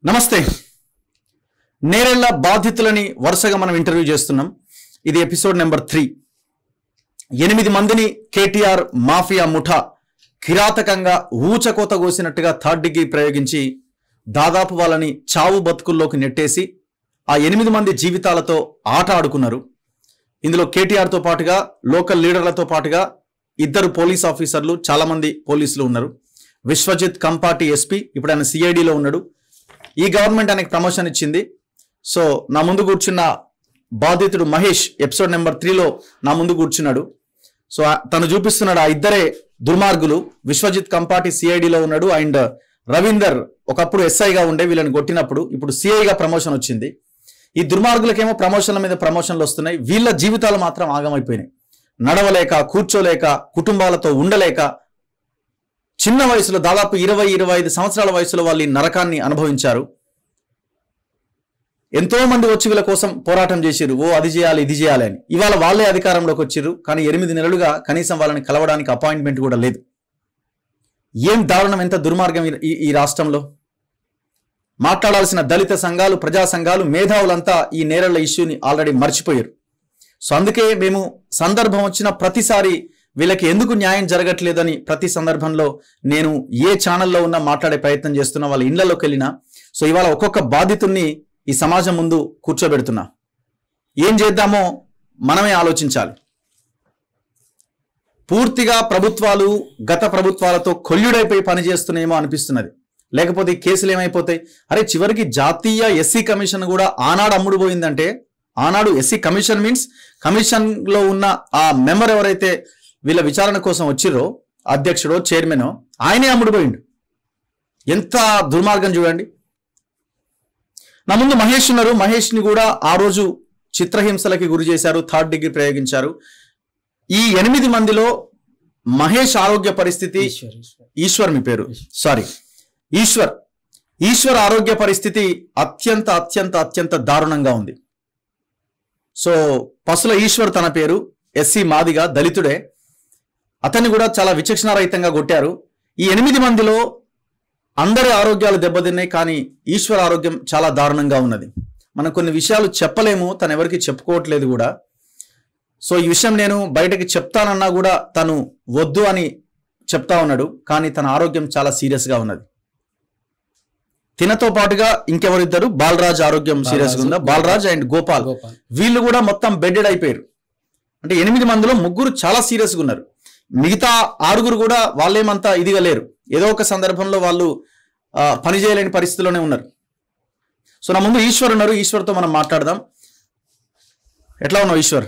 నమస్తే. నేరెళ్ల బాధితులని వరుసగా మనం ఇంటర్వ్యూ చేస్తున్నాం. ఇది ఎపిసోడ్ నెంబర్ 3. 8 మందిని కేటీఆర్ మాఫియా ముఠా కిరాతకంగా ఊచకోత కోసినట్టుగా థర్డ్ డిగ్రీ ప్రయోగించి దాదాపు వాళ్ళని చావు బతుకుల్లోకి నెట్టేసి ఆ 8 మంది జీవితాలతో ఆట ఆడుకున్నారు. ఇందులో కేటీఆర్తో పాటుగా లోకల్ లీడర్లతో పాటుగా 2 పోలీస్ ఆఫీసర్లు, చాలా మంది పోలీసులు ఉన్నారు. విశ్వజిత్ కంపాటి ఎస్పీ, ఇప్పుడు ఆయన సిఐడిలో ఉన్నాడు. ఈ గవర్నమెంట్ ఆయనకి ప్రమోషన్ ఇచ్చింది. సో నా ముందు కూర్చున్న బాధితుడు మహేష్ ఎపిసోడ్ నెంబర్ 3లో నా ముందు కూర్చున్నాడు. సో తను చూపిస్తున్నాడు ఆ 2 దుర్మార్గులు. విశ్వజిత్ కంపాటి సిఐడిలో ఉన్నాడు అండ్ రవీందర్ ఒకప్పుడు ఎస్ఐగా ఉండే, వీళ్ళని కొట్టినప్పుడు ఇప్పుడు సిఐగా ప్రమోషన్ వచ్చింది. ఈ దుర్మార్గులకేమో ప్రమోషన్ల మీద ప్రమోషన్లు వస్తున్నాయి, వీళ్ళ జీవితాలు మాత్రం ఆగమైపోయినాయి. నడవలేక, కూర్చోలేక, కుటుంబాలతో ఉండలేక చిన్న వయసులో దాదాపు 20-25 సంవత్సరాల వయసులో వాళ్ళు ఈ నరకాన్ని అనుభవించారు. ఎంతో మంది వచ్చి వీళ్ళ కోసం పోరాటం చేసిరు, ఓ అది చేయాలి ఇది చేయాలి అని. ఇవాళ వాళ్ళే అధికారంలోకి వచ్చిర్రు, కానీ 8 నెలలుగా కనీసం వాళ్ళని కలవడానికి అపాయింట్మెంట్ కూడా లేదు. ఏం దారుణం, ఎంత దుర్మార్గం ఈ రాష్ట్రంలో. మాట్లాడాల్సిన దళిత సంఘాలు, ప్రజా సంఘాలు, మేధావులంతా ఈ నేరెళ్ల ఇష్యూని ఆల్రెడీ మర్చిపోయారు. సో అందుకే మేము సందర్భం వచ్చిన ప్రతిసారి వీళ్ళకి ఎందుకు న్యాయం జరగట్లేదని ప్రతి సందర్భంలో నేను ఏ ఛానల్లో ఉన్నా మాట్లాడే ప్రయత్నం చేస్తున్నా, వాళ్ళ ఇళ్లలోకి వెళ్ళినా. సో ఇవాళ ఒక్కొక్క బాధితుల్ని ఈ సమాజం ముందు కూర్చోబెడుతున్నా. ఏం చేద్దామో మనమే ఆలోచించాలి. పూర్తిగా ప్రభుత్వాలు గత ప్రభుత్వాలతో కొల్లుడైపోయి పనిచేస్తున్నాయేమో అనిపిస్తున్నది. లేకపోతే ఈ కేసులు ఏమైపోతాయి? అరే చివరికి జాతీయ ఎస్సీ కమిషన్ కూడా ఆనాడు అమ్ముడు పోయిందంటే, ఆనాడు ఎస్సీ కమిషన్ మీన్స్ కమిషన్లో ఉన్న ఆ మెంబర్ ఎవరైతే వీళ్ళ విచారణ కోసం వచ్చిర్రో, అధ్యక్షుడో చైర్మనో, ఆయనే అమ్ముడుపోయిండు. ఎంత దుర్మార్గం చూడండి. నా ముందు మహేష్ ఉన్నారు. మహేష్ని కూడా ఆ రోజు చిత్రహింసలకి గురి చేశారు, థర్డ్ డిగ్రీ ప్రయోగించారు. ఈ 8 మందిలో మహేష్ ఆరోగ్య పరిస్థితి, ఈశ్వర్ మీ పేరు, సారీ ఈశ్వర్ ఆరోగ్య పరిస్థితి అత్యంత అత్యంత అత్యంత దారుణంగా ఉంది. సో పసుల ఈశ్వర్ తన పేరు, ఎస్సీ మాదిగా, దళితుడే. అతన్ని కూడా చాలా విచక్షణారహితంగా కొట్టారు. ఈ 8 మందిలో అందరి ఆరోగ్యాలు దెబ్బతిన్నాయి, కానీ ఈశ్వర్ ఆరోగ్యం చాలా దారుణంగా ఉన్నది. మనం కొన్ని విషయాలు చెప్పలేము, తను ఎవరికి చెప్పుకోవట్లేదు కూడా. సో ఈ విషయం నేను బయటకి చెప్తానన్నా కూడా తను వద్దు అని చెప్తా ఉన్నాడు. కానీ తన ఆరోగ్యం చాలా సీరియస్గా ఉన్నది. తినతో పాటుగా ఇంకెవరిద్దరు, బాలరాజ్ ఆరోగ్యం సీరియస్గా ఉందా, బాలరాజ్ అండ్ గోపాల్, వీళ్ళు కూడా మొత్తం బెడ్డెడ్ అయిపోయారు. అంటే 8 మందిలో 3 చాలా సీరియస్గా ఉన్నారు. మిగతా 6 కూడా వాళ్ళేమంతా ఇదిగా లేరు. ఏదో ఒక సందర్భంలో వాళ్ళు పని చేయలేని పరిస్థితిలోనే ఉన్నారు. సో నా ముందు ఈశ్వర్ ఉన్నారు. ఈశ్వర్తో మనం మాట్లాడదాం. ఎట్లా ఉన్నావు ఈశ్వర్?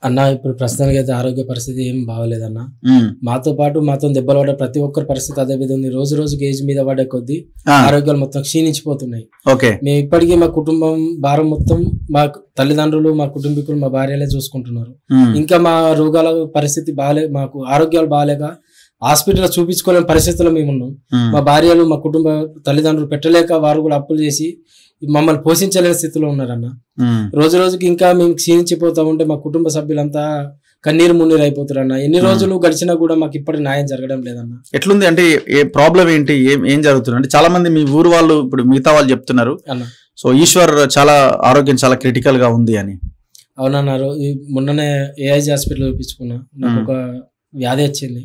అన్న, ఇప్పుడు ప్రస్తుతానికి అయితే ఆరోగ్య పరిస్థితి ఏం బాగలేదన్న. మాతో పాటు మాతో దెబ్బలు పడ్డ ప్రతి ఒక్కరి పరిస్థితి అదే విధంగా ఉంది. రోజు రోజుకి ఏజ్ మీద పడే కొద్దీ ఆరోగ్యాలు మొత్తం క్షీణించిపోతున్నాయి. మేము ఇప్పటికీ మా కుటుంబం భారం మొత్తం మా తల్లిదండ్రులు, మా కుటుంబీకులు, మా భార్యలే చూసుకుంటున్నారు. ఇంకా మా రోగాల పరిస్థితి మాకు ఆరోగ్యాలు బాగాలేక హాస్పిటల్ చూపించుకోలేని పరిస్థితుల్లో మేము ఉన్నాం. మా భార్యలు, మా కుటుంబ తల్లిదండ్రులు పెట్టలేక వారు కూడా అప్పులు చేసి మమ్మల్ని పోషించలేని స్థితిలో ఉన్నారన్న. రోజు రోజుకి ఇంకా మేము క్షీణించిపోతా ఉంటే మా కుటుంబ సభ్యులంతా కన్నీరు మున్నీరు అయిపోతారన్న. ఎన్ని రోజులు గడిచినా కూడా మాకు ఇప్పటికి న్యాయం జరగడం లేదన్న. ఎట్లుంది అంటే ఏ ప్రాబ్లం ఏంటి, ఏం జరుగుతుంది అంటే చాలా మంది మీ ఊరు వాళ్ళు, ఇప్పుడు మిగతా వాళ్ళు చెప్తున్నారు అన్న, సో ఈశ్వర్ చాలా ఆరోగ్యం చాలా క్రిటికల్ గా ఉంది అని. అవునన్నారు. మొన్ననే ఏఐజీ హాస్పిటల్ చూపించుకున్నా, నాకు ఒక వ్యాధి వచ్చింది.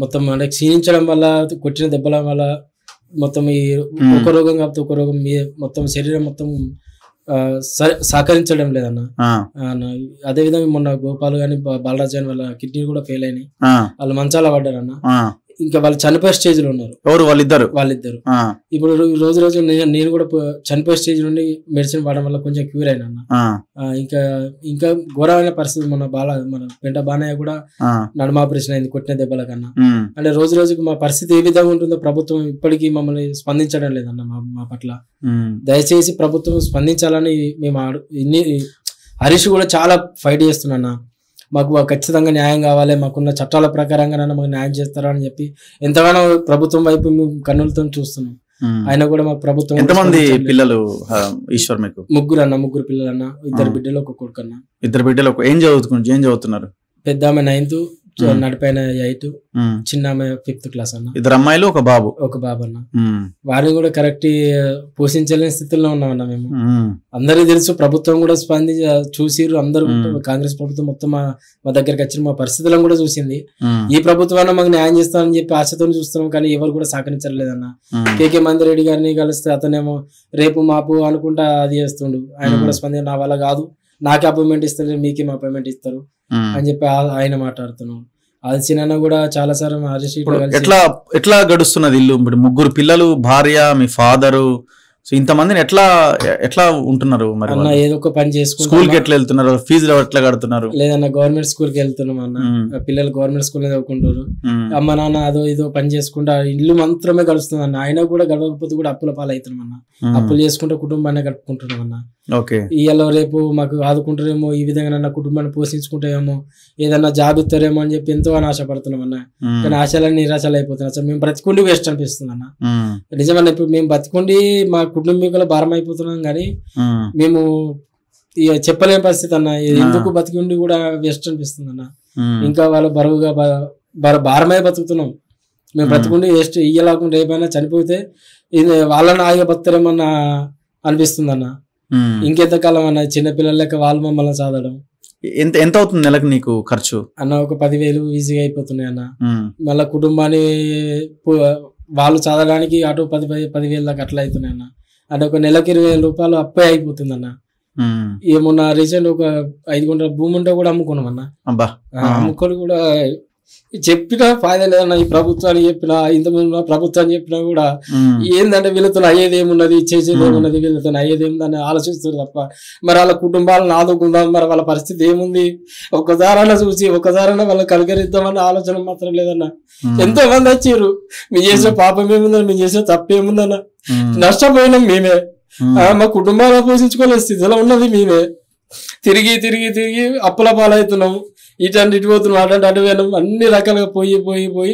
మొత్తం అంటే క్షీణించడం వల్ల, కొట్టిన దెబ్బల వల్ల మొత్తం ఈ ఒక రోగం కాకపోతే ఒక రోగం మొత్తం శరీరం మొత్తం సహకరించడం లేదన్న. అదే విధంగా మొన్న గోపాల్ గాని బాలరాజ్ గాని వాళ్ళ కిడ్నీ కూడా ఫెయిల్ అయినాయి. వాళ్ళు మంచాల పడ్డారన్న. ఇంకా వాళ్ళు చనిపోయే స్టేజ్ లో ఉన్నారు. ఎవరు? వాళ్ళిద్దరు. ఇప్పుడు రోజు రోజు నేను కూడా చనిపోయే స్టేజ్ నుండి మెడిసిన్ వాడడం వల్ల కొంచెం క్యూర్ అయినా. ఇంకా ఘోరమైన పరిస్థితి. మన పెంట బానయ్య కూడా నడుమ ఆపరేషన్ అయింది కొట్టిన దెబ్బల కన్నా. అంటే రోజు రోజుకి మా పరిస్థితి ఏ విధంగా ఉంటుందో ప్రభుత్వం ఇప్పటికీ మమ్మల్ని స్పందించడం లేదన్న మా పట్ల. దయచేసి ప్రభుత్వం స్పందించాలని మేము హరీష్ కూడా చాలా ఫైట్ చేస్తున్నా. మాకు ఖచ్చితంగా న్యాయం కావాలి, మాకున్న చట్టాల ప్రకారంగా మాకు న్యాయం చేస్తారా అని చెప్పి ఎంతగానో ప్రభుత్వం వైపు మేము కన్నులతో చూస్తున్నాం. ఆయన కూడా మాకు ప్రభుత్వం. ఎంతమంది పిల్లలు ఈశ్వర్ మీకు? 3 అన్న. 3 పిల్లలు అన్న. 2 బిడ్డలు, ఒక కొడుకు అన్న. 2 బిడ్డలు. ఏం చదువుతున్నారు? పెద్ద ఆమె 9th, నడిపైన 8, చిన్న ఆమె 5th క్లాస్ అన్న. 2 అమ్మాయిలు ఒక బాబు అన్న. వారిని కూడా కరెక్ట్ పోషించలేని స్థితిలో ఉన్నామన్న మేము. అందరికీ తెలుసు, ప్రభుత్వం కూడా స్పందించి చూసిరు, అందరూ కాంగ్రెస్ ప్రభుత్వం మొత్తం మా దగ్గరికి వచ్చిన మా పరిస్థితులను కూడా చూసింది. ఈ ప్రభుత్వాన్ని మాకు న్యాయం చేస్తామని చెప్పి ఆశతో చూస్తున్నాం, కానీ ఎవరు కూడా సహకరించలేదన్న. కేకే మందిరెడ్డి గారిని కలిస్తే అతనేమో రేపు మాపు అనుకుంటా అది చేస్తుండు. ఆయన కూడా స్పందించి నా వల్ల కాదు, నాకే అపాయింట్మెంట్ ఇస్తారు, మీకేం అపాయింట్మెంట్ ఇస్తారు అని చెప్పి ఆయన మాట్లాడుతున్నాం. అది చిన్న కూడా చాలా సార్లు ఎట్లా గడుస్తున్నది ఇల్లు? ఇప్పుడు 3 పిల్లలు, భార్య, మీ ఫాదరు, సో ఇంతమందిని ఎట్లా ఉంటున్నారు? మరి అన్న ఏదో ఒక పని చేసుకుంటారు. స్కూల్ కి ఎట్లా వెళ్తున్నారు? ఫీజులు ఎట్లా కడుతున్నారు? లేదన్న గవర్నమెంట్ స్కూల్ కి వెళ్తున్నాం అన్న. పిల్లలు గవర్నమెంట్ స్కూల్ చదువుకుంటారు. అమ్మ నాన్న అదో ఇదో పని చేసుకుంటా ఇల్లు మాత్రమే గడుస్తుంది అన్న. ఆయన కూడా గడవకపోతే కూడా అప్పుల పాలు అవుతున్నాం అన్న. అప్పులు చేసుకుంటే కుటుంబాన్ని గడుపుకుంటున్నాం అన్న. ఇవాళ రేపు మాకు ఆదుకుంటారేమో, ఈ విధంగా నా కుటుంబాన్ని పోషించుకుంటామేమో, ఏదన్నా జాబ్ ఇస్తారేమో అని చెప్పి ఎంతో ఆశపడుతున్నాం అన్న. కానీ ఆశలన్నీ నిరాశలు అయిపోతున్నాయి. అసలు మేము బ్రతికుండి వేస్ట్ అనిపిస్తుంది అన్న. నిజమన్నా, ఇప్పుడు మేము బ్రతికుండి మా కుటుంబీకుల భారం అయిపోతున్నాం, కానీ మేము ఇక చెప్పలేని పరిస్థితి అన్న. ఎందుకు బతికుండి కూడా వేస్ట్ అనిపిస్తుంది అన్న. ఇంకా వాళ్ళు బరువుగా భారమై బతుకుతున్నాం. మేము బ్రతికుండి వేస్ట్, ఇయ్యలేకుండా రేపైనా చనిపోతే వాళ్ళని ఆగిగా బతుకుతారేమన్న అనిపిస్తుంది అన్న. ఇంకెంతకాలం అన్న చిన్నపిల్లల లెక్క వాళ్ళు మమ్మల్ని చదవడం. ఎంత అవుతుంది నెలకు నీకు ఖర్చు అన్న? ఒక 10,000 ఈజీగా అయిపోతున్నాయి అన్న. మళ్ళా కుటుంబాన్ని వాళ్ళు చదవడానికి అటు 10,000 దాకా అట్లా అవుతున్నాయి అన్న. అంటే ఒక నెలకు 20,000 రూపాయలు అప్పే అయిపోతుంది అన్న. ఏమన్నా రీసెంట్ ఒక 5 గుంటల భూమి ఉంటే కూడా అమ్ముకున్నాం అన్న. అమ్ముకొని కూడా చెప్పినా ఫాయిదా లేదన్న. ఈ ప్రభుత్వాన్ని చెప్పినా, ఇంతకుముందు ప్రభుత్వాన్ని చెప్పినా కూడా ఏంటంటే వీళ్ళతో అయ్యేది ఏమున్నది, చేసేది ఏమున్నది, వీళ్ళతో అయ్యేది ఏముందని ఆలోచిస్తారు తప్ప మరి వాళ్ళ కుటుంబాలను ఆదుకుందాం, మరి వాళ్ళ పరిస్థితి ఏముంది ఒక్కసారైనా చూసి ఒక్కసారైనా వాళ్ళని కలకరిద్దామన్న ఆలోచన మాత్రం లేదన్న. ఎంతో మంది వచ్చారు, మేము చేసే పాపం ఏముందన్న, మేము చేసే తప్పేముందన్న, నష్టపోయినాం మేమే, మా కుటుంబాలను పోషించుకోలే స్థితిలో ఉన్నది మేమే. తిరిగి తిరిగి తిరిగి అప్పుల పాలవుతున్నాము. ఇటు పోతున్నాం, అటు పోయినాం, అన్ని రకాలుగా పోయి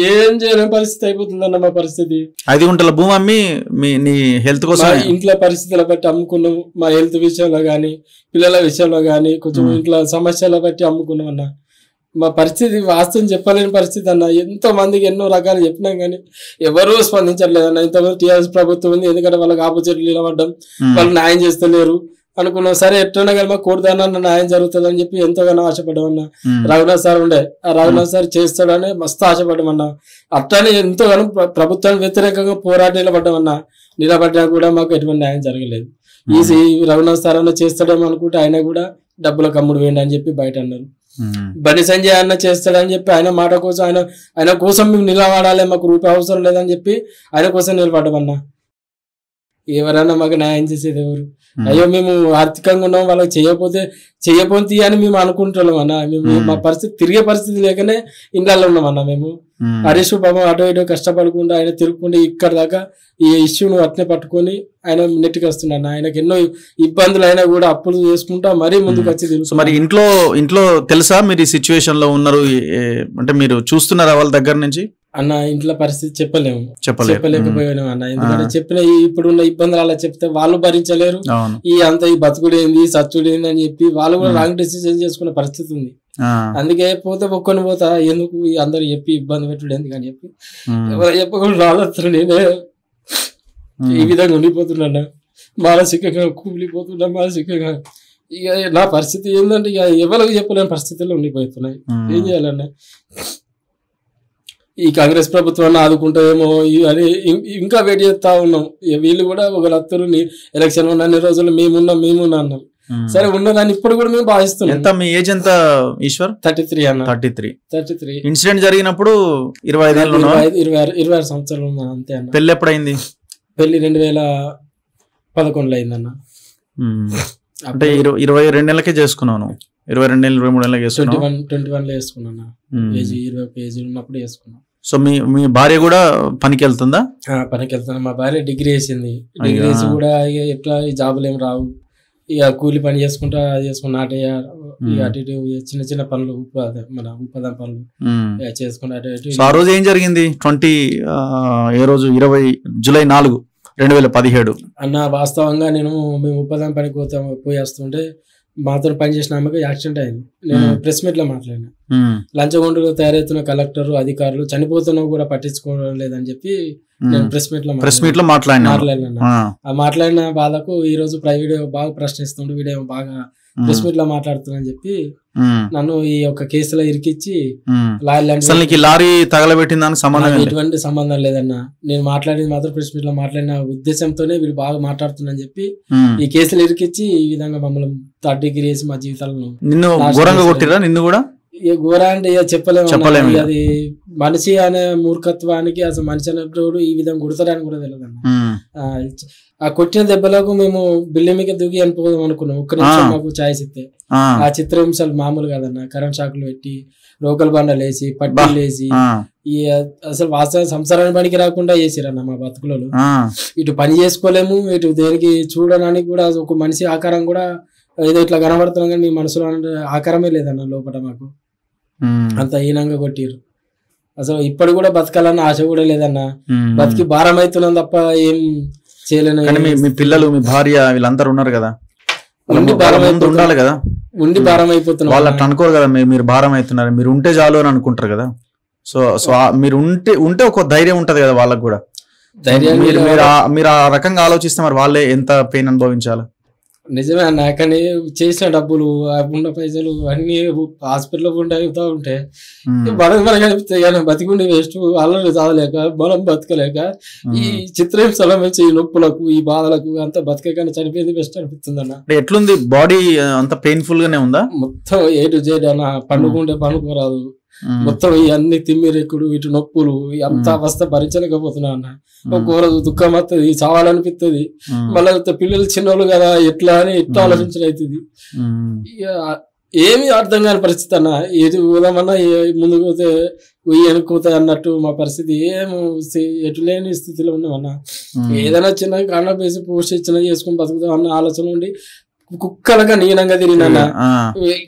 ఏం చేయలేని పరిస్థితి అయిపోతుందన్న మా పరిస్థితి. 5 గుంటల భూమి అమ్మి నీ హెల్త్ కోసం ఇంట్లో పరిస్థితుల బట్టి అమ్ముకున్నాం. మా హెల్త్ విషయంలో గానీ, పిల్లల విషయంలో గానీ, కొంచెం ఇంట్లో సమస్యల బట్టి అమ్ముకున్నాం అన్న. మా పరిస్థితి వాస్తవం చెప్పలేని పరిస్థితి అన్న. ఎంతో మందికి ఎన్నో రకాలు చెప్పినాం కానీ ఎవరూ స్పందించట్లేదన్న. ఇంతమంది టీఆర్ఎస్ ప్రభుత్వం ఉంది, ఎందుకంటే వాళ్ళకి ఆపోజిట్ నిలబడ్డం, వాళ్ళు న్యాయం చేస్తలేరు అనుకున్నాం. సరే ఎట్లన్నా కానీ మా కోరుతానన్న న్యాయం జరుగుతుంది అని చెప్పి ఎంతగానో ఆశపడ్డామన్నా. రఘునాథ్ సార్ ఉండే, ఆ రఘునాథ్ సార్ చేస్తాడని మస్తు ఆశపడ్డామన్నా. అట్లానే ఎంతగానో ప్రభుత్వానికి వ్యతిరేకంగా పోరాటం నిలబడ్డా కూడా మాకు ఎటువంటి న్యాయం జరగలేదు. ఈ రఘునాథ్ సార్ అన్న చేస్తాడేమో అనుకుంటే ఆయన కూడా డబ్బులకు అమ్ముడు వేయండి అని చెప్పి బయట అన్నారు. బండి సంజయ్ అన్న చేస్తాడని చెప్పి ఆయన మాట కోసం ఆయన కోసం మేము నిలబడాలి, మాకు రూపాయి అవసరం లేదని చెప్పి ఆయన కోసం నిలబడ్డామన్నా. ఎవరన్నా మాకు న్యాయం చేసేది ఎవరు? అయ్యో మేము ఆర్థికంగా ఉన్నాం, వాళ్ళకి చెయ్యపోతే అని మేము అనుకుంటున్నాం అన్న. మేము మా పరిస్థితి తిరిగే పరిస్థితి లేకనే ఇండ్లలో ఉన్నాం అన్న. మేము హరీష్ పాపం అటో ఇటో కష్టపడకుండా ఆయన తిరుగుకుంటే ఇక్కడ దాకా ఈ ఇష్యూను అట్నే పట్టుకొని ఆయన నెట్టికి వస్తున్నాడు. ఆయనకి ఎన్నో ఇబ్బందులు అయినా కూడా అప్పులు చేసుకుంటా మరీ ముందుకు వచ్చి తెలుసు. మరి ఇంట్లో తెలుసా మీరు ఈ సిచ్యువేషన్ లో ఉన్నారు అంటే మీరు చూస్తున్నారా వాళ్ళ దగ్గర నుంచి? అన్న ఇంట్లో పరిస్థితి చెప్పలేకపోయాను అన్న. ఎందుకంటే చెప్పిన ఇప్పుడున్న ఇబ్బందులు అలా చెప్తే వాళ్ళు భరించలేరు. ఈ బతుకుడు ఏంది, సచ్చుడు ఏంది అని చెప్పి వాళ్ళు కూడా రాంగ్ డెసిషన్ చేసుకునే పరిస్థితి ఉంది. అందుకే పోతే ఒక్కొని పోతా, ఎందుకు అందరు చెప్పి ఇబ్బంది పెట్టుడు ఎందుకని చెప్పి ఎవరు చెప్పకుండా రాలొస్తారు. నేనే ఈ విధంగా ఉండిపోతున్నా, మానసికంగా కూలిపోతున్నా. మానసికంగా ఇక నా పరిస్థితి ఏంటంటే ఇక ఎవరికి చెప్పలేని పరిస్థితుల్లో ఉండిపోతున్నాయి. ఏం చేయాలన్నా? ఈ కాంగ్రెస్ ప్రభుత్వాన్ని ఆదుకుంటామేమో అని ఇంకా వెయిట్ చేస్తా ఉన్నాం. వీళ్ళు కూడా ఒక లత్తరు ఎలక్షన్ ఉన్న అన్ని రోజులు మేమున్నా అన్నాం. సరే ఉన్నదాన్ని ఇప్పుడు కూడా మేము భావిస్తున్నాం. ఎంత మీ ఏజ్ ఎంత ఈశ్వర్? 33 అన్న. 33 ఇన్సిడెంట్ జరిగినప్పుడు 26 సంవత్సరాలు ఉన్నాను అంతే అన్న. పెళ్లి ఎప్పుడైంది? పెళ్లి 2011లో అయిందన్న. అంటే 22 నెలలకే చేసుకున్నాను. 22 నెలలు 23 నెలలకి చేసుకున్నాను. 21లో చేసుకున్నాను. 21 ఏజ్ ఉన్నప్పుడు చేసుకున్నాను. సో మీ భార్య కూడా పనికి వెళ్తుందా? పనికి వెళ్తున్నా. మా భార్య డిగ్రీ చేసింది. డిగ్రీ చేసి కూడా ఎట్లా ఈ జాబులు ఏం రావు, ఇక కూలి పని చేసుకుంటా నాటే అటు ఇటు చిన్న చిన్న పనులు మన ఉపాధి పనులు చేసుకుంటా అటు ఇటు. ఆ రోజు ఏం జరిగింది? 20 జూలై 4, 2017 అన్న. వాస్తవంగా మేము ఉపాధి పనికి పోయేస్తుంటే మాతో పనిచేసిన ఆమెకు యాక్సిడెంట్ అయింది. నేను ప్రెస్ మీట్ లో మాట్లాడినా, లంచగొండలు తయారవుతున్న కలెక్టర్ అధికారులు చనిపోతున్నా కూడా పట్టించుకోవడం లేదని చెప్పి నేను ప్రెస్ మీట్ లో మాట్లాడినా. ఆ మాట్లాడిన బాధకు ఈ రోజు వీడియో బాగా ప్రశ్నిస్తుండే, వీడియో బాగా ప్రెస్ మీట్ లో మాట్లాడుతున్నా చెప్పి నన్ను ఈ యొక్క కేసులో ఇరికిచ్చి లారీ తగలబెట్టిన దానికి సంబంధం ఎటువంటి సంబంధం లేదన్నా. నేను మాట్లాడింది మాత్రం ప్రెస్ మీట్ లో మాట్లాడిన ఉద్దేశంతోనే వీళ్ళు బాగా మాట్లాడుతున్నారని చెప్పి ఈ కేసులు ఇరికిచ్చి ఈ విధంగా మమ్మల్ని 3rd డిగ్రీ వేసి మా జీవితాలను నిన్ను కూడా ఘోర అంటే చెప్పలేము. అది మనిషి అనే మూర్ఖత్వానికి అసలు మనిషి అనేటోడు ఈ విధంగా కొడతాడని కూడా తెలియదన్న. ఆ కొట్టిన దెబ్బలకు మేము బిల్డింగ్ మీద దూకి అనిపోదాం అనుకున్నాం. ఒక్క నిమిషం మాకు ఛాయిస్ ఇస్తే ఆ చిత్రహింసలు మామూలు కాదన్న. కరెంట్ షాకులు పెట్టి, రోకల్ బండలు వేసి, పట్టీలు వేసి, ఈ అసలు వాస్తవ సంసారాన్ని పనికి రాకుండా చేసిరన్న మా బతుకులలో. ఇటు పని చేసుకోలేము, ఇటు దేనికి చూడడానికి కూడా ఒక మనిషి ఆకారం కూడా ఏదో ఇట్లా కనబడుతున్నాం కానీ మీ మనసులో ఆకారమే లేదన్న లోపల. మాకు అంత హీనంగా కొట్టిరు. అసలు ఇప్పటి కూడా బతకాలన్న ఆశ కూడా లేదన్న. బతికి భారం అవుతున్నాం తప్ప ఏం చేయలేను. మీ పిల్లలు, మీ భార్య వీళ్ళందరూ ఉన్నారు కదా, ఉండాలి కదా, ఉండి భారం అయిపోతున్నారు. వాళ్ళు అట్లా అనుకోరు కదా, మీరు భారం అవుతున్నారు, మీరు ఉంటే చాలు అని అనుకుంటారు కదా. సో మీరు ఉంటే ఒక ధైర్యం ఉంటది కదా వాళ్ళకు కూడా. ధైర్యం మీరు ఆ రకంగా ఆలోచిస్తే మరి వాళ్ళే ఎంత పెయిన్ అనుభవించాలి. నిజమే అన్న. కానీ చేసిన డబ్బులు, ఉన్న పైసలు అన్ని హాస్పిటల్ అవుతా ఉంటే మనకు కనిపిస్తాయి కానీ బతికుండి వేస్ట్. అల్లరి చావలేక, మనం బతకలేక, ఈ చిత్రహింసల నుంచి ఈ నొప్పులకు, ఈ బాధలకు అంత బతకగానే చనిపోయింది బెస్ట్ అనిపిస్తుంది అన్న. ఎట్లుంది బాడీ? అంత పెయిన్ఫుల్ గానే ఉందా? మొత్తం A to Z అన్న. పండుకుంటే పనుకోరాదు, మొత్తం ఈ అన్ని తిమ్మిరెక్కుడు, ఇటు నొప్పులు, అంత అవస్థ భరించలేకపోతున్నా అన్న. ఒక రోజు దుఃఖం వస్తుంది, చావాలనిపిస్తుంది. మళ్ళీ పిల్లలు చిన్నోళ్ళు కదా, ఎట్లా అని ఎట్లా ఆలోచించడం అవుతుంది. ఏమి అర్థం కాని పరిస్థితి అన్న. ఏది పోదామన్నా ముందుకు పోతే వెనుకపోతే అన్నట్టు మా పరిస్థితి ఎటు లేని స్థితిలో ఉన్నామన్నా. ఏదైనా చిన్న కాండ వేసి పోస్ట్ చిన్న చేసుకుని బతుకుతాం అన్న ఆలోచన ఉండి కుక్కలుగా నీనంగా తిరిగినా.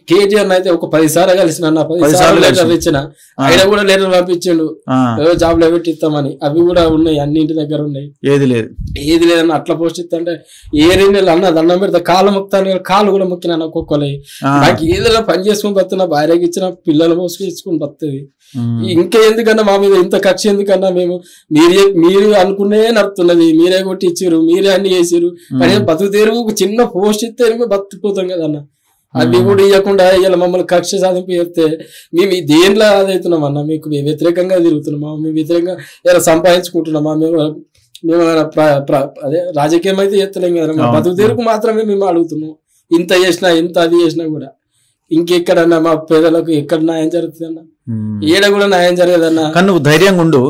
కేటీఆర్ అయితే ఒక 10 సార్లు కలిసిన, 10 సార్లు లెటర్ ఇచ్చిన, ఆయన కూడా లెటర్ పంపించిండు జాబ్ లో పెట్టి ఇస్తామని. అవి కూడా ఉన్నాయి, అన్నింటి దగ్గర ఉన్నాయి. ఏది లేదన్న. అట్లా పోస్ట్ ఇస్తా ఏ 2 నెలలు అన్న దండం పెడతా, కాళ్ళు మొక్తాను, కాళ్ళు కూడా మొక్కినా ఒక్కొక్కలే. నాకు ఏదైనా పని చేసుకుని బతున్నా, భార్యకి ఇచ్చిన, పిల్లలు మోసుకుని ఇచ్చుకుని బతుంది. ఇంకా ఎందుకన్నా మా మీద ఇంత కక్ష ఎందుకన్నా? మీరు అనుకునే నడుతున్నది, మీరే కొట్టి ఇచ్చిరు, మీరే అన్ని చేసిరు. కానీ బతుకు తెరువు ఒక చిన్న పోస్ట్ ఇస్తే బతికిపోతాం కదన్న. అవి కూడా ఇవ్వకుండా ఇలా మమ్మల్ని కక్ష సాధింపు చెప్తే మేము దేంట్లో అదవుతున్నాం అన్న. మీకు వ్యతిరేకంగా తిరుగుతున్నామా? మేము వ్యతిరేకంగా ఇలా సంపాదించుకుంటున్నామా? మేము అదే రాజకీయం అయితే చేస్తలేం కదా. మా బతుకు తెరుకు మాత్రమే మేము అడుగుతున్నాం. ఇంత చేసినా, ఇంత అది చేసినా కూడా ఇంకెక్కడన్నా మా పేదలకు ఎక్కడ న్యాయం జరుగుతుందన్న? ఈడ కూడా న్యాయం జరగదన్నా. కానీ నువ్వు ధైర్యంగా ఉండు.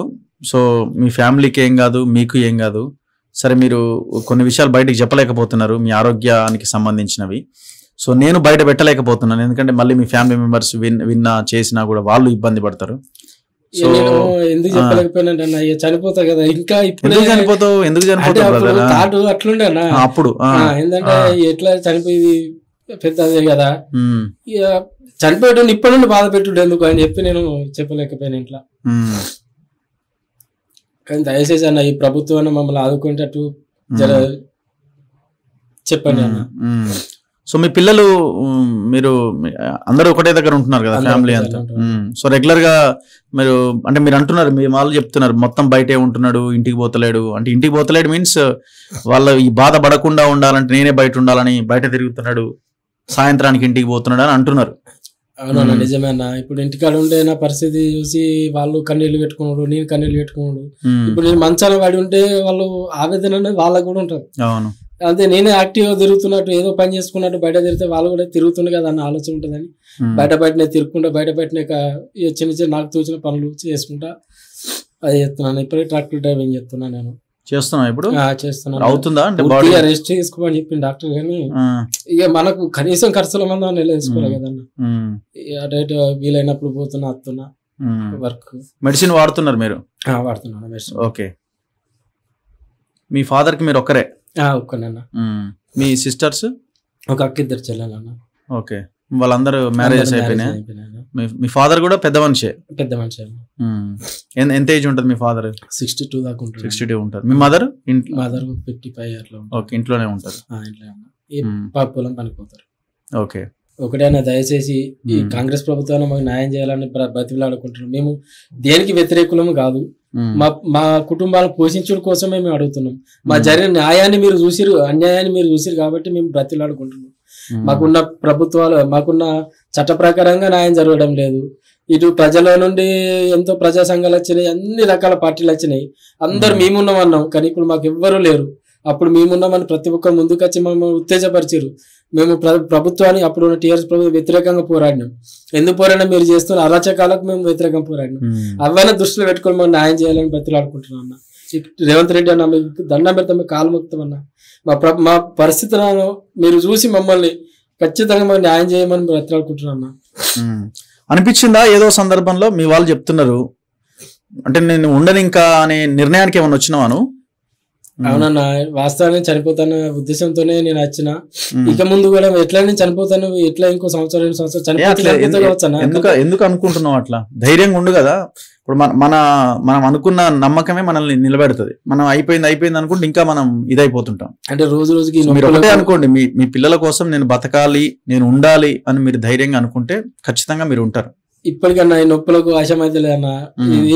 సో మీ ఫ్యామిలీకి ఏం కాదు, మీకు ఏం కాదు. సరే, మీరు కొన్ని విషయాలు బయటకు చెప్పలేకపోతున్నారు, మీ ఆరోగ్యానికి సంబంధించినవి. సో నేను బయట పెట్టలేకపోతున్నాను, ఎందుకంటే మళ్ళీ మీ ఫ్యామిలీ మెంబర్స్ విన్నా చేసినా కూడా వాళ్ళు ఇబ్బంది పడతారు. ఎందుకు చెప్పలేకపోయినా చనిపోతా కదా. ఇంకా ఇప్పుడు చనిపోతావు? ఎందుకు చనిపోతావు? అట్లుండే అన్న. అప్పుడు ఏంటంటే ఎట్లా చనిపోయింది పెద్దదే కదా, ఇక చనిపోయేటోని ఇప్పటి నుండి బాధ పెట్టుడు ఎందుకు అని చెప్పి నేను చెప్పలేకపోయాను ఇంట్లో. కానీ దయచేసి అన్న ఈ ప్రభుత్వాన్ని మమ్మల్ని ఆదుకునేటట్టు జర చెప్పండి అన్న. సో మీ పిల్లలు మీరు అందరూ ఒకటే దగ్గర ఉంటున్నారు కదా, ఫ్యామిలీ అంతా. సో రెగ్యులర్ గా మీరు అంటే మీరు అంటున్నారు, మీ వాళ్ళు చెప్తున్నారు మొత్తం బయటే ఉంటున్నాడు, ఇంటికి పోతలేడు అంటే. ఇంటికి పోతలేడు మీన్స్ వాళ్ళ ఈ బాధ పడకుండా ఉండాలంటే నేనే బయట ఉండాలని బయట తిరుగుతున్నాడు, సాయంత్రానికి ఇంటికి పోతున్నాడు అని అంటున్నారు. అవునన్నా, నిజమే అన్న. ఇప్పుడు ఇంటికాడ ఉండే నా పరిస్థితి చూసి వాళ్ళు కన్నీళ్లు పెట్టుకున్నాడు, నేను కన్నీళ్లు పెట్టుకున్నాడు. ఇప్పుడు నేను మంచాన పడి ఉంటే వాళ్ళు ఆవేదన అనేది వాళ్ళకు కూడా ఉంటుంది. అవును, అంతే. నేనే యాక్టివ్గా తిరుగుతున్నట్టు, ఏదో పని చేసుకున్నట్టు బయట తిరిగితే వాళ్ళు కూడా తిరుగుతుంది కదా అన్న ఆలోచన ఉంటుందని బయటనే తిరుగుకుంటా, బయటనే చిన్న చిన్న నాకు తోచిన పనులు చేసుకుంటా అది చేస్తున్నాను. ఇప్పుడే ట్రాక్టర్ డ్రైవింగ్ చేస్తున్నాను నేను. చేస్తున్నా ఇప్పుడు చేస్తున్నాను. అవుతుందా అంటే రెస్ట్ తీసుకోమని చెప్పింది డాక్టర్. కానీ ఇక మనకు కనీసం ఖర్చుల మంది నెల వేసుకోవాలి కదన్న. అటు వీలైనప్పుడు పోతున్నా, వస్తున్నా వర్క్. మెడిసిన్ వాడుతున్నారు మీరు? వాడుతున్నాను మెడిసిన్. ఓకే. మీ ఫాదర్ కి మీరు ఒక్కరే? ఒక్కనన్నా. మీ సిస్టర్స్? ఒక అక్క, 2 చెల్లెలన్నా. ఓకే. వాళ్ళందరూ మ్యారేజెస్ అయిపోయినాయి. మీ ఫాదర్ కూడా పెద్ద మనిషి? పెద్ద మనిషి. ఎంత ఏజ్ ఉంటుంది మీ ఫాదర్? 62 దాకా ఉంటుంది. 62 ఉంటారు. మీ మదర్? మదర్ 55 అట్లా. ఓకే, ఇంట్లోనే ఉంటారు. ఇంట్లో పొలం పనిపోతారు. ఓకే, ఒకటైనా దయచేసి ఈ కాంగ్రెస్ ప్రభుత్వాన్ని మాకు న్యాయం చేయాలని బతిలాడుకుంటున్నాం. మేము దేనికి వ్యతిరేకులము కాదు, మా కుటుంబాలను పోషించడం కోసమే మేము అడుగుతున్నాం. మా జరిగిన న్యాయాన్ని మీరు చూసిరు, అన్యాయాన్ని మీరు చూసిరు కాబట్టి మేము బ్రతిలాడుకుంటున్నాం. మాకున్న ప్రభుత్వాలు, మాకున్న చట్ట ప్రకారంగా న్యాయం జరగడం లేదు. ఇటు ప్రజల నుండి ఎంతో ప్రజా సంఘాలు వచ్చినాయి, అన్ని రకాల పార్టీలు వచ్చినాయి, అందరు మేమున్నామన్నాం, కానీ ఇప్పుడు మాకు ఎవ్వరూ లేరు. అప్పుడు మేమున్నామని ప్రతి ఒక్కరు ముందుకు వచ్చి మమ్మల్ని ఉత్తేజపరిచారు. మేము ప్రభుత్వాన్ని, అప్పుడు ఉన్న టీఆర్ఎస్ ప్రభుత్వం వ్యతిరేకంగా పోరాడినాం. ఎందుకు పోరాడినా, మీరు చేస్తున్న అరాచకాలకు మేము వ్యతిరేకంగా పోరాడినాం. అవన్నీ దృష్టిలో పెట్టుకొని మనం న్యాయం చేయాలని బ్రతిలాడుకుంటున్నాం అన్న. రేవంత్ రెడ్డి అన్న, మీకు దండం పెడతాం, మీకు కాలు మొక్కుతామన్నా. మా పరిస్థితులను మీరు చూసి మమ్మల్ని ఖచ్చితంగా మేము న్యాయం చేయమని బ్రతిలాడుకుంటున్నాం అన్న. అనిపించిందా ఏదో సందర్భంలో మీ వాళ్ళు చెప్తున్నారు అంటే నేను ఉండను ఇంకా అనే నిర్ణయానికి ఏమన్నా వచ్చినావాను? అవునన్నా, వాస్తవాన్ని చనిపోతాను ఉద్దేశంతోనే నేను వచ్చిన. ఇక ముందు కూడా ఎట్లా నేను చనిపోతాను, ఎట్లా ఇంకో సంవత్సరం 2 సంవత్సరాలు చనిపోతా ఎందుకు అనుకుంటున్నావు? అట్లా ధైర్యంగా ఉండు కదా. ఇప్పుడు మనం అనుకున్న నమ్మకమే మనల్ని నిలబెడుతుంది. మనం అయిపోయింది అనుకుంటే ఇంకా మనం ఇదైపోతుంటాం. అంటే రోజు రోజుకి మీరు ఒకటే అనుకోండి, మీ పిల్లల కోసం నేను బతకాలి, నేను ఉండాలి అని మీరు ధైర్యంగా అనుకుంటే ఖచ్చితంగా మీరు ఉంటారు. ఇప్పటికన్నా ఈ నొప్పులకు ఆశం అయితే లేదన్నా,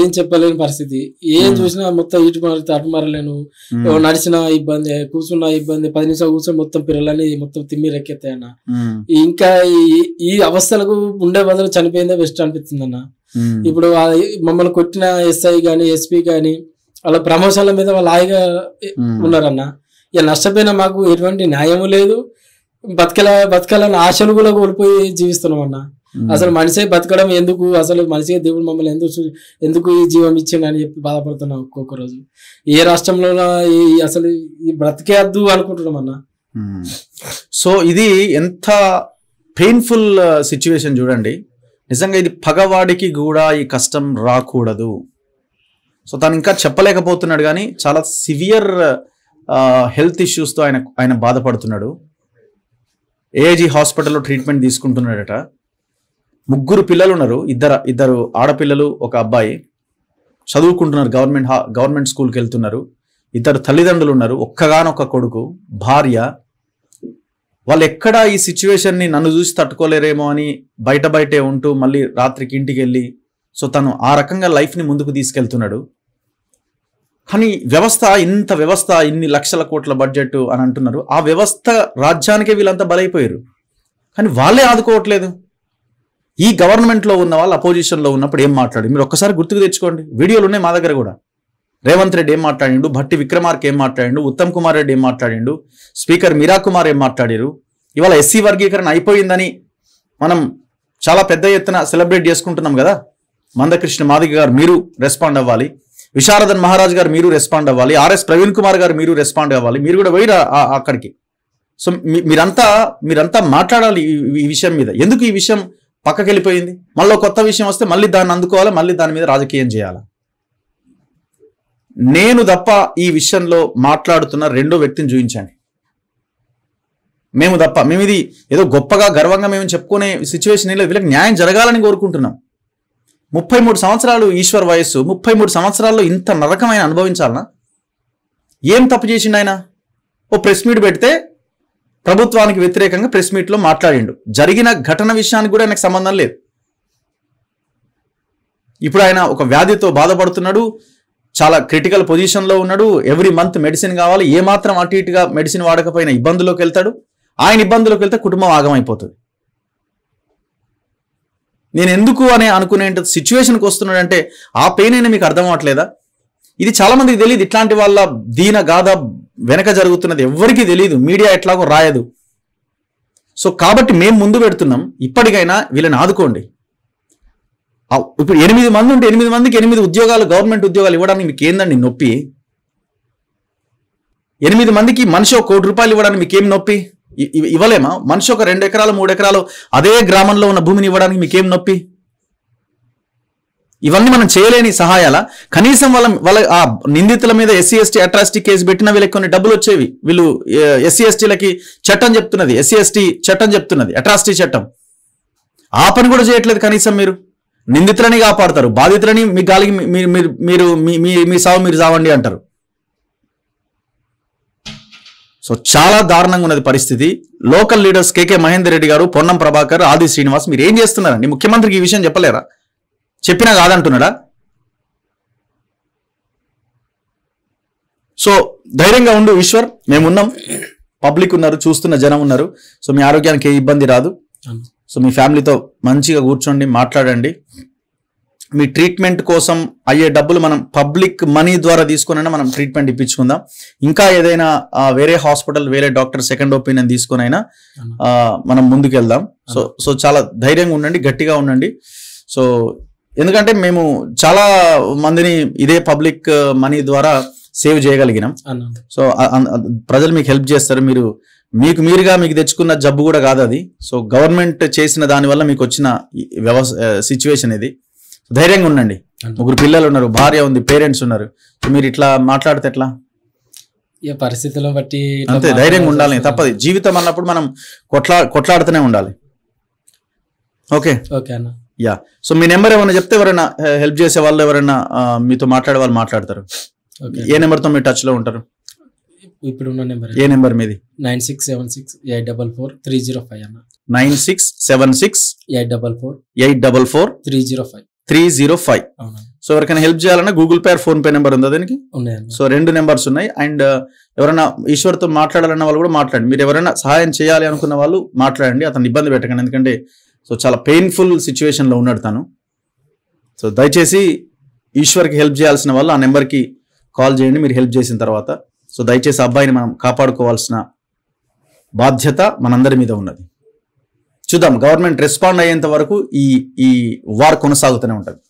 ఏం చెప్పలేని పరిస్థితి. ఏం చూసినా మొత్తం ఇటు మారితే అటు మారలేను, నడిచిన ఇబ్బంది, కూర్చున్న ఇబ్బంది, 10 నిమిషాలు కూర్చొని మొత్తం పిల్లలని మొత్తం తిమ్మి రెక్కెత్తాయన్న. ఇంకా ఈ అవస్థలకు ఉండే బదులు చనిపోయిందే బెస్ట్ అనిపిస్తుంది అన్న. ఇప్పుడు మమ్మల్ని కొట్టిన ఎస్ఐ గాని, ఎస్పీ గాని వాళ్ళ ప్రమోషన్ల మీద వాళ్ళు హాయిగా ఉన్నారన్న. ఇక నష్టపోయినా మాకు ఎటువంటి న్యాయము లేదు, బతకాలని ఆశలు కూడా కోల్పోయి జీవిస్తున్నాం అన్న. అసలు మనిషి బతకడం ఎందుకు, అసలు మనిషిగా దేవుడు మమ్మల్ని ఎందుకు ఈ జీవం ఇచ్చిండు అని చెప్పి బాధపడుతున్నాం ఒక్కొక్క రోజు. ఏ రాష్ట్రంలో అసలు ఈ బ్రతికే వద్దు అనుకుంటున్నాం అన్న. సో ఇది ఎంత పెయిన్ఫుల్ సిచ్యువేషన్ చూడండి. నిజంగా ఇది పగవాడికి కూడా ఈ కష్టం రాకూడదు. సో తను ఇంకా చెప్పలేకపోతున్నాడు, కానీ చాలా సివియర్ హెల్త్ ఇష్యూస్తో ఆయన బాధపడుతున్నాడు. ఏఐజీ హాస్పిటల్లో ట్రీట్మెంట్ తీసుకుంటున్నాడట. 3 పిల్లలు ఉన్నారు, ఇద్దరు ఆడపిల్లలు, ఒక అబ్బాయి చదువుకుంటున్నారు, గవర్నమెంట్ స్కూల్కి వెళ్తున్నారు. 2 తల్లిదండ్రులు ఉన్నారు, ఒక్కగానొక్క కొడుకు, భార్య. వాళ్ళు ఎక్కడ ఈ సిచ్యువేషన్ని నన్ను చూసి తట్టుకోలేరేమో అని బయటే ఉంటూ మళ్ళీ రాత్రికి ఇంటికి వెళ్ళి, సో తను ఆ రకంగా లైఫ్ని ముందుకు తీసుకెళ్తున్నాడు. కానీ ఇంత వ్యవస్థ ఇన్ని లక్షల కోట్ల బడ్జెట్ అని అంటున్నారు. ఆ వ్యవస్థ రాజ్యానికే వీళ్ళంతా బలైపోయారు, కానీ వాళ్ళే ఆదుకోవట్లేదు. ఈ గవర్నమెంట్లో ఉన్న వాళ్ళు అపోజిషన్లో ఉన్నప్పుడు ఏం మాట్లాడు, మీరు ఒక్కసారి గుర్తుకు తెచ్చుకోండి. వీడియోలు ఉన్నాయి మా దగ్గర కూడా. రేవంత్ రెడ్డి ఏం మాట్లాడిండు, భట్టి విక్రమార్క ఏం మాట్లాడిండు, ఉత్తమ్ కుమార్ రెడ్డి ఏం మాట్లాడిండు, స్పీకర్ మీరా కుమార్ ఏం మాట్లాడారు. ఇవాళ ఎస్సీ వర్గీకరణ అయిపోయిందని మనం చాలా పెద్ద ఎత్తున సెలబ్రేట్ చేసుకుంటున్నాం కదా. మందకృష్ణ మాదిగ గారు మీరు రెస్పాండ్ అవ్వాలి, విశారదన్ మహారాజ్ గారు మీరు రెస్పాండ్ అవ్వాలి, ఆర్ఎస్ ప్రవీణ్ కుమార్ గారు మీరు రెస్పాండ్ అవ్వాలి. మీరు కూడా పోయిరా అక్కడికి. సో మీరంతా మాట్లాడాలి ఈ విషయం మీద. ఎందుకు ఈ విషయం పక్కకి వెళ్ళిపోయింది? మళ్ళీ కొత్త విషయం వస్తే మళ్ళీ దాన్ని అందుకోవాలి, మళ్ళీ దాని మీద రాజకీయం చేయాలి. నేను తప్ప ఈ విషయంలో మాట్లాడుతున్న రెండో వ్యక్తిని చూపించండి. మేము ఇది ఏదో గొప్పగా గర్వంగా మేము చెప్పుకునే సిచ్యువేషన్ లేదు. వీళ్ళకి న్యాయం జరగాలని కోరుకుంటున్నాం. 33 సంవత్సరాలు ఈశ్వర్ వయస్సు, 33 సంవత్సరాల్లో ఇంత నరకమైన అనుభవించాలనా? ఏం తప్పు చేసిండు ఆయన? ఓ ప్రెస్ మీట్ పెడితే ప్రభుత్వానికి వ్యతిరేకంగా ప్రెస్ మీట్లో మాట్లాడిండు. జరిగిన ఘటన విషయానికి కూడా ఆయనకు సంబంధం లేదు. ఇప్పుడు ఆయన ఒక వ్యాధితో బాధపడుతున్నాడు, చాలా క్రిటికల్ పొజిషన్లో ఉన్నాడు. ఎవ్రీ మంత్ మెడిసిన్ కావాలి. ఏమాత్రం అటు ఇటుగా మెడిసిన్ వాడకపోయినా ఇబ్బందుల్లోకి వెళ్తాడు. ఆయన ఇబ్బందుల్లోకి వెళ్తే కుటుంబం ఆగమైపోతుంది. నేను ఎందుకు అని అనుకునే సిచ్యువేషన్కి వస్తున్నాడంటే ఆ పెయిన్ అయినా మీకు అర్థం అవ్వట్లేదా? ఇది చాలా మందికి తెలియదు. ఇట్లాంటి వాళ్ళ దీన గాథ వెనక జరుగుతున్నది ఎవరికీ తెలియదు, మీడియా ఎట్లాగో రాయదు. సో కాబట్టి మేము ముందు పెడుతున్నాం, ఇప్పటికైనా వీళ్ళని ఆదుకోండి. ఇప్పుడు 8 మంది ఉంటే 8 మందికి 8 ఉద్యోగాలు, గవర్నమెంట్ ఉద్యోగాలు ఇవ్వడానికి మీకు ఏందండి నొప్పి? 8 మందికి మనిషి 1 కోటి రూపాయలు ఇవ్వడానికి మీకేం నొప్పి? ఇవ్వలేమా? మనిషి ఒక 2 ఎకరాలు 3 ఎకరాలు అదే గ్రామంలో ఉన్న భూమిని ఇవ్వడానికి మీకేం నొప్పి? ఇవన్నీ మనం చేయలేని సహాయాల. కనీసం వాళ్ళ ఆ నిందితుల మీద ఎస్సీ ఎస్టీ అట్రాసిటీ కేసు పెట్టిన వీళ్ళకి కొన్ని డబ్బులు వచ్చేవి. వీళ్ళు ఎస్సీ ఎస్టీలకి చట్టం చెప్తున్నది, ఎస్సీ ఎస్టీ చట్టం చెప్తున్నది, అట్రాసిటీ చట్టం. ఆ పని కూడా చేయట్లేదు. కనీసం మీరు నిందితులని కాపాడతారు, బాధితులని మీ గాలికి మీ సావు మీరు సావండి అంటారు. సో చాలా దారుణంగా ఉన్నది పరిస్థితి. లోకల్ లీడర్స్ కేకే మహేందర్ రెడ్డి గారు, పొన్నం ప్రభాకర్, ఆది శ్రీనివాస్ మీరు ఏం చేస్తున్నారండి? ముఖ్యమంత్రికి ఈ విషయం చెప్పలేరా? చెప్పినా కాదంటున్నాడా? సో ధైర్యంగా ఉండు ఈశ్వర్, మేమున్నాం, పబ్లిక్ ఉన్నారు, చూస్తున్న జనం ఉన్నారు. సో మీ ఆరోగ్యానికి ఏ ఇబ్బంది రాదు. సో మీ ఫ్యామిలీతో మంచిగా కూర్చోండి, మాట్లాడండి. మీ ట్రీట్మెంట్ కోసం అయ్యే డబ్బులు మనం పబ్లిక్ మనీ ద్వారా తీసుకునైనా మనం ట్రీట్మెంట్ ఇప్పించుకుందాం. ఇంకా ఏదైనా వేరే హాస్పిటల్, వేరే డాక్టర్ సెకండ్ ఒపీనియన్ తీసుకునైనా మనం ముందుకు వెళ్దాం. సో చాలా ధైర్యంగా ఉండండి, గట్టిగా ఉండండి. సో ఎందుకంటే మేము చాలా మందిని ఇదే పబ్లిక్ మనీ ద్వారా సేవ్ చేయగలిగినాం. సో ప్రజలు మీకు హెల్ప్ చేస్తారు. మీరుగా మీకు తెచ్చుకున్న జబ్బు కూడా కాదు అది. సో గవర్నమెంట్ చేసిన దాని వల్ల మీకు వచ్చిన సిచ్యువేషన్ ఇది. ధైర్యంగా ఉండండి. 3 పిల్లలు ఉన్నారు, భార్య ఉంది, పేరెంట్స్ ఉన్నారు. సో మీరు ఇట్లా మాట్లాడితే ఎట్లా? పరిస్థితులను బట్టి అంతే, ధైర్యంగా ఉండాలి, తప్పదు. జీవితం అన్నప్పుడు మనం కొట్లాడుతూనే ఉండాలి. ఓకే ఓకే అన్న. యా. సో మీ నెంబర్ ఏమైనా చెప్తే ఎవరైనా హెల్ప్ చేసే వాళ్ళు, ఎవరైనా మీతో మాట్లాడే వాళ్ళు మాట్లాడతారు. ఏ నెంబర్తో మీరు టచ్ లో ఉంటారు? ఇప్పుడు ఉన్న నెంబర్. ఏ నెంబర్ మీది? 9676844305 అన్న. 9676844305. సో ఎవరికైనా హెల్ప్ చేయాలన్నా Google pay, phone pay number ఉందా దీనికి? సో 2 నెంబర్స్ ఉన్నాయి. అండ్ ఎవరైనా ఈశ్వర్తో మాట్లాడాలన్న వాళ్ళు కూడా మాట్లాడండి. మీరు ఎవరైనా సహాయం చేయాలి అనుకున్న వాళ్ళు మాట్లాడండి, అతను ఇబ్బంది పెట్టకండి. ఎందుకంటే సో చాలా పెయిన్ఫుల్ సిచ్యువేషన్ లో ఉన్నాడు తను. సో దయచేసి ఈశ్వర్కి హెల్ప్ చేయాల్సిన వాళ్ళు ఆ నెంబర్కి కాల్ చేయండి మీరు హెల్ప్ చేసిన తర్వాత. సో దయచేసి అబ్బాయిని మనం కాపాడుకోవాల్సిన బాధ్యత మనందరి మీద ఉన్నది. చూద్దాం, గవర్నమెంట్ రెస్పాండ్ అయ్యేంత వరకు ఈ వార్ కొనసాగుతూనే ఉంటుంది.